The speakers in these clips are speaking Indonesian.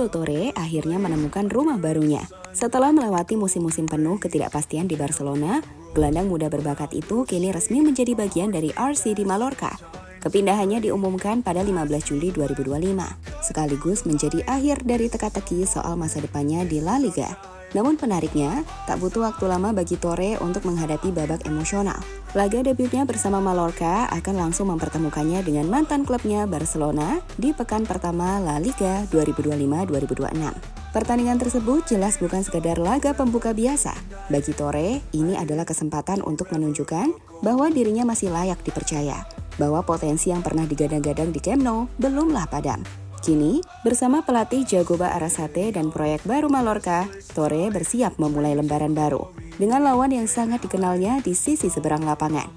Pablo Torre akhirnya menemukan rumah barunya. Setelah melewati musim-musim penuh ketidakpastian di Barcelona, gelandang muda berbakat itu kini resmi menjadi bagian dari RC di Mallorca. Kepindahannya diumumkan pada 15 Juli 2025, sekaligus menjadi akhir dari teka-teki soal masa depannya di La Liga. Namun penariknya, tak butuh waktu lama bagi Torre untuk menghadapi babak emosional. Laga debutnya bersama Mallorca akan langsung mempertemukannya dengan mantan klubnya Barcelona di pekan pertama La Liga 2025-2026. Pertandingan tersebut jelas bukan sekedar laga pembuka biasa. Bagi Torre, ini adalah kesempatan untuk menunjukkan bahwa dirinya masih layak dipercaya, bahwa potensi yang pernah digadang-gadang di Camp Nou belumlah padam. Kini, bersama pelatih Jagoba Arrasate dan proyek baru Mallorca, Torre bersiap memulai lembaran baru dengan lawan yang sangat dikenalnya di sisi seberang lapangan.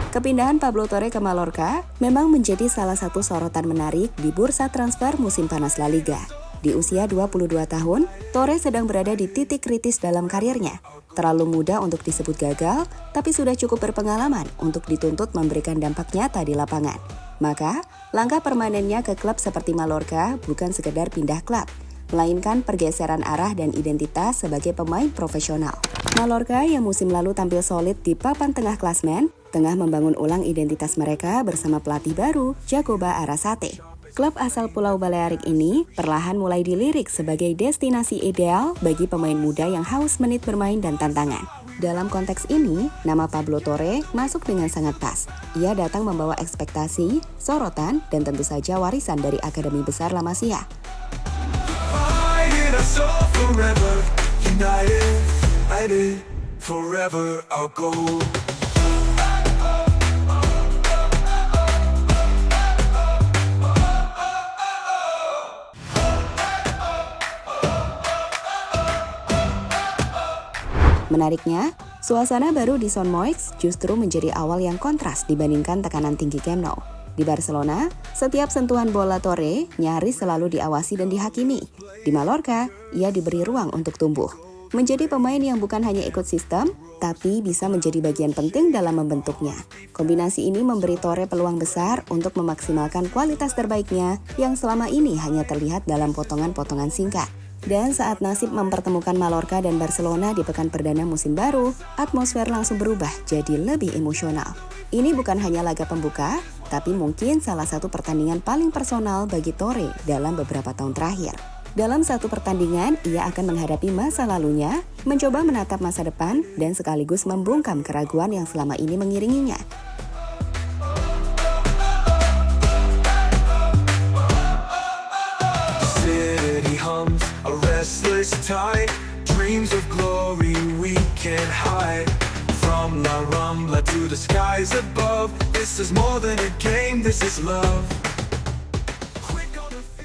Kepindahan Pablo Torre ke Mallorca memang menjadi salah satu sorotan menarik di bursa transfer musim panas La Liga. Di usia 22 tahun, Torre sedang berada di titik kritis dalam karirnya. Terlalu muda untuk disebut gagal, tapi sudah cukup berpengalaman untuk dituntut memberikan dampak nyata di lapangan. Maka, langkah permanennya ke klub seperti Mallorca bukan sekedar pindah klub, melainkan pergeseran arah dan identitas sebagai pemain profesional. Mallorca yang musim lalu tampil solid di papan tengah klasmen, tengah membangun ulang identitas mereka bersama pelatih baru, Jagoba Arrasate. Klub asal Pulau Balearic ini perlahan mulai dilirik sebagai destinasi ideal bagi pemain muda yang haus menit bermain dan tantangan. Dalam konteks ini, nama Pablo Torre masuk dengan sangat pas. Ia datang membawa ekspektasi, sorotan, dan tentu saja warisan dari Akademi Besar La Masia. Menariknya, suasana baru di Son Moix justru menjadi awal yang kontras dibandingkan tekanan tinggi Camp Nou. Di Barcelona, setiap sentuhan bola Torre nyaris selalu diawasi dan dihakimi. Di Mallorca, ia diberi ruang untuk tumbuh. Menjadi pemain yang bukan hanya ikut sistem, tapi bisa menjadi bagian penting dalam membentuknya. Kombinasi ini memberi Torre peluang besar untuk memaksimalkan kualitas terbaiknya yang selama ini hanya terlihat dalam potongan-potongan singkat. Dan saat nasib mempertemukan Mallorca dan Barcelona di pekan perdana musim baru, atmosfer langsung berubah jadi lebih emosional. Ini bukan hanya laga pembuka, tapi mungkin salah satu pertandingan paling personal bagi Torre dalam beberapa tahun terakhir. Dalam satu pertandingan, ia akan menghadapi masa lalunya, mencoba menatap masa depan, dan sekaligus membungkam keraguan yang selama ini mengiringinya. Tide, dreams of glory we can't hide. From La Rambla to the skies above, this is more than a game, this is love.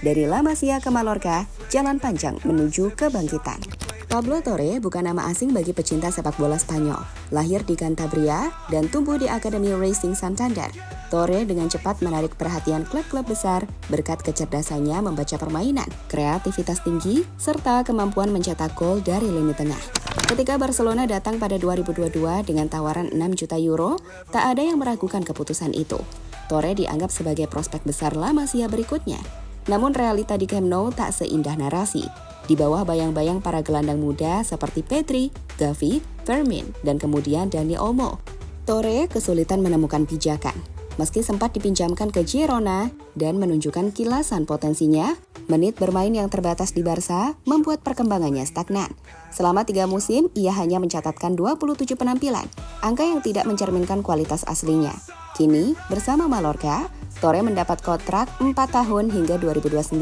Dari La Masia ke Mallorca, jalan panjang menuju kebangkitan. Pablo Torre bukan nama asing bagi pecinta sepak bola Spanyol. Lahir di Cantabria dan tumbuh di Akademi Racing Santander, Torre dengan cepat menarik perhatian klub-klub besar berkat kecerdasannya membaca permainan, kreativitas tinggi, serta kemampuan mencetak gol dari lini tengah. Ketika Barcelona datang pada 2022 dengan tawaran 6 juta euro, tak ada yang meragukan keputusan itu. Torre dianggap sebagai prospek besar La Masia berikutnya. Namun realita di Camp Nou tak seindah narasi. Di bawah bayang-bayang para gelandang muda seperti Pedri, Gavi, Fermin, dan kemudian Dani Olmo, Torre kesulitan menemukan pijakan. Meski sempat dipinjamkan ke Girona dan menunjukkan kilasan potensinya, menit bermain yang terbatas di Barca membuat perkembangannya stagnan. Selama 3 musim, ia hanya mencatatkan 27 penampilan, angka yang tidak mencerminkan kualitas aslinya. Kini, bersama Mallorca, Torre mendapat kontrak 4 tahun hingga 2029.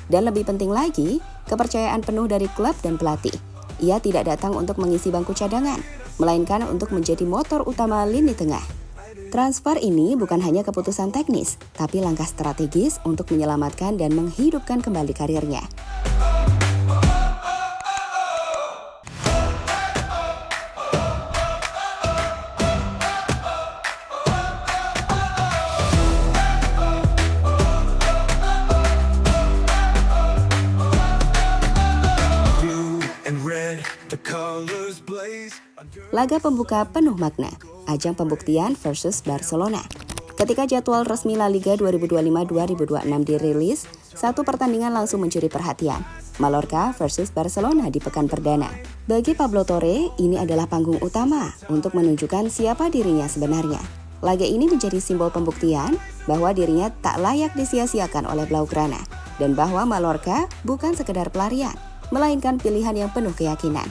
Dan lebih penting lagi, kepercayaan penuh dari klub dan pelatih. Ia tidak datang untuk mengisi bangku cadangan, melainkan untuk menjadi motor utama lini tengah. Transfer ini bukan hanya keputusan teknis, tapi langkah strategis untuk menyelamatkan dan menghidupkan kembali karirnya. laga pembuka penuh makna, ajang pembuktian versus Barcelona. Ketika jadwal resmi La Liga 2025-2026 dirilis, satu pertandingan langsung mencuri perhatian. Mallorca versus Barcelona di pekan perdana. Bagi Pablo Torre, ini adalah panggung utama untuk menunjukkan siapa dirinya sebenarnya. Laga ini menjadi simbol pembuktian bahwa dirinya tak layak disia-siakan oleh Blaugrana dan bahwa Mallorca bukan sekedar pelarian, melainkan pilihan yang penuh keyakinan.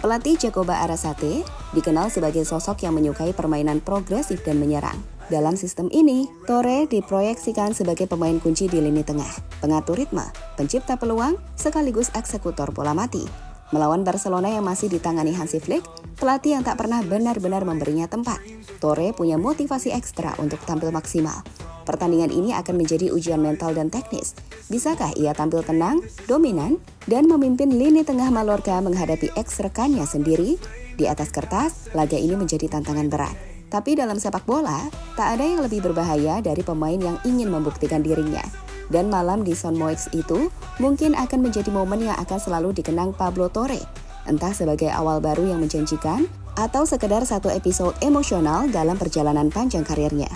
Pelatih Jacoba Arrasate dikenal sebagai sosok yang menyukai permainan progresif dan menyerang. Dalam sistem ini, Torre diproyeksikan sebagai pemain kunci di lini tengah, pengatur ritme, pencipta peluang, sekaligus eksekutor bola mati. Melawan Barcelona yang masih ditangani Hansi Flick, pelatih yang tak pernah benar-benar memberinya tempat, Torre punya motivasi ekstra untuk tampil maksimal. Pertandingan ini akan menjadi ujian mental dan teknis. Bisakah ia tampil tenang, dominan, dan memimpin lini tengah Mallorca menghadapi ex-rekannya sendiri? Di atas kertas, laga ini menjadi tantangan berat. Tapi dalam sepak bola, tak ada yang lebih berbahaya dari pemain yang ingin membuktikan dirinya. Dan malam di Son Moix itu mungkin akan menjadi momen yang akan selalu dikenang Pablo Torre. Entah sebagai awal baru yang menjanjikan, atau sekedar satu episode emosional dalam perjalanan panjang karirnya.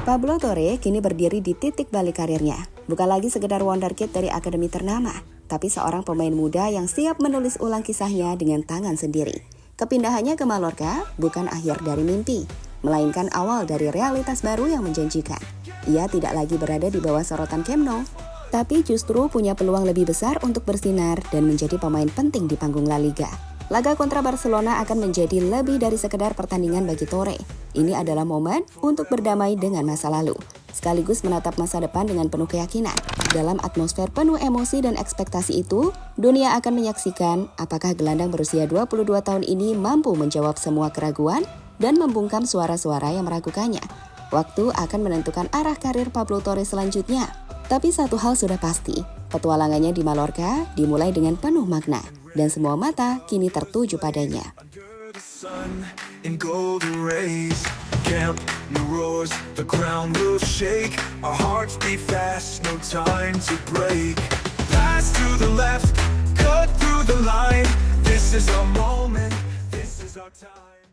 Pablo Torre kini berdiri di titik balik karirnya. Bukan lagi sekedar wonderkid dari akademi ternama, tapi seorang pemain muda yang siap menulis ulang kisahnya dengan tangan sendiri. Kepindahannya ke Mallorca bukan akhir dari mimpi, melainkan awal dari realitas baru yang menjanjikan. Ia tidak lagi berada di bawah sorotan Camp Nou, tapi justru punya peluang lebih besar untuk bersinar dan menjadi pemain penting di panggung La Liga. Laga kontra Barcelona akan menjadi lebih dari sekedar pertandingan bagi Torre. Ini adalah momen untuk berdamai dengan masa lalu, sekaligus menatap masa depan dengan penuh keyakinan. Dalam atmosfer penuh emosi dan ekspektasi itu, dunia akan menyaksikan apakah gelandang berusia 22 tahun ini mampu menjawab semua keraguan dan membungkam suara-suara yang meragukannya. Waktu akan menentukan arah karir Pablo Torre selanjutnya. Tapi satu hal sudah pasti, petualangannya di Mallorca dimulai dengan penuh makna, dan semua mata kini tertuju padanya. In golden rays, Camp Nou roars, the ground will shake. Our hearts beat fast, no time to break. Pass to the left, cut through the line. This is our moment, this is our time.